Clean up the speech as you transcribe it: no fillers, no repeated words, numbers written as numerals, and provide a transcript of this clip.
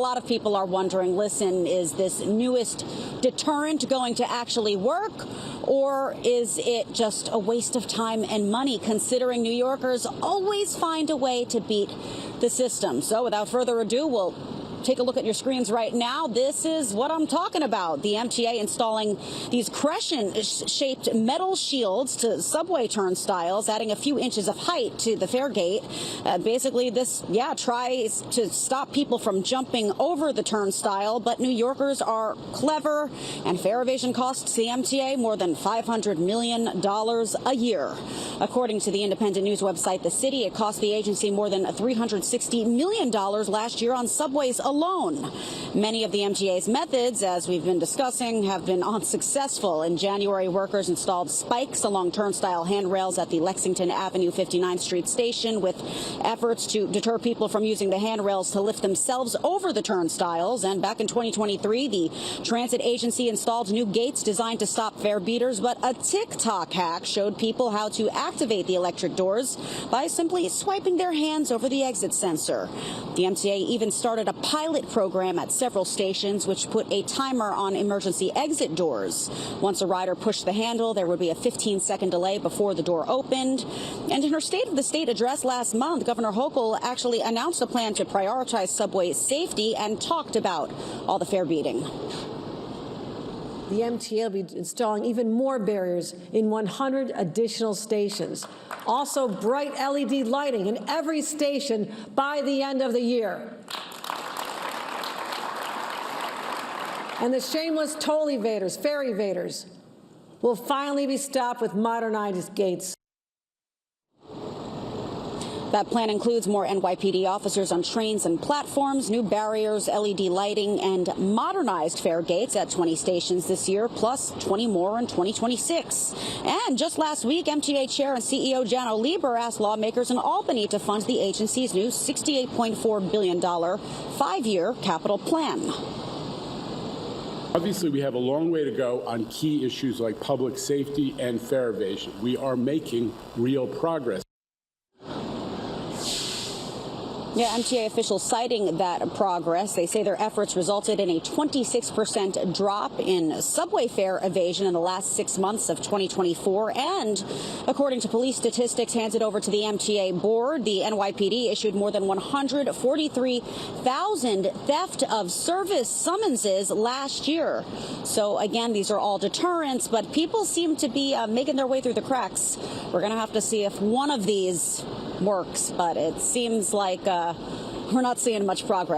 A lot of people are wondering, listen, is this newest deterrent going to actually work, or is it just a waste of time and money, considering New Yorkers always find a way to beat the system? So without further ado, we'll take a look at your screens right now. This is what I'm talking about. The MTA installing these crescent-shaped metal shields to subway turnstiles, adding a few inches of height to the fare gate. Basically, this, tries to stop people from jumping over the turnstile, but New Yorkers are clever, and fare evasion costs the MTA more than $500 million a year. According to the independent news website The City, it cost the agency more than $360 million last year on subways alone. Many of the MTA's methods, as we've been discussing, have been unsuccessful. In January, workers installed spikes along turnstile handrails at the Lexington Avenue 59th Street station, with efforts to deter people from using the handrails to lift themselves over the turnstiles. And back in 2023, the transit agency installed new gates designed to stop fare beaters, but a TikTok hack showed people how to activate the electric doors by simply swiping their hands over the exit sensor. The MTA even started a pilot program at several stations, which put a timer on emergency exit doors. Once a rider pushed the handle, there would be a 15-second delay before the door opened. And in her State of the State address last month, Governor Hochul actually announced a plan to prioritize subway safety and talked about all the fare beating. The MTA will be installing even more barriers in 100 additional stations. Also, bright LED lighting in every station by the end of the year. And the shameless toll evaders, fare evaders, will finally be stopped with modernized gates. That plan includes more NYPD officers on trains and platforms, new barriers, LED lighting, and modernized fare gates at 20 stations this year, plus 20 more in 2026. And just last week, MTA Chair and CEO Janno Lieber asked lawmakers in Albany to fund the agency's new $68.4 billion five-year capital plan. Obviously, we have a long way to go on key issues like public safety and fare evasion. We are making real progress. Yeah, MTA officials citing that progress. They say their efforts resulted in a 26% drop in subway fare evasion in the last 6 months of 2024. And according to police statistics handed over to the MTA board, the NYPD issued more than 143,000 theft of service summonses last year. So again, these are all deterrents, but people seem to be making their way through the cracks. We're going to have to see if one of these works, but it seems like we're not seeing much progress.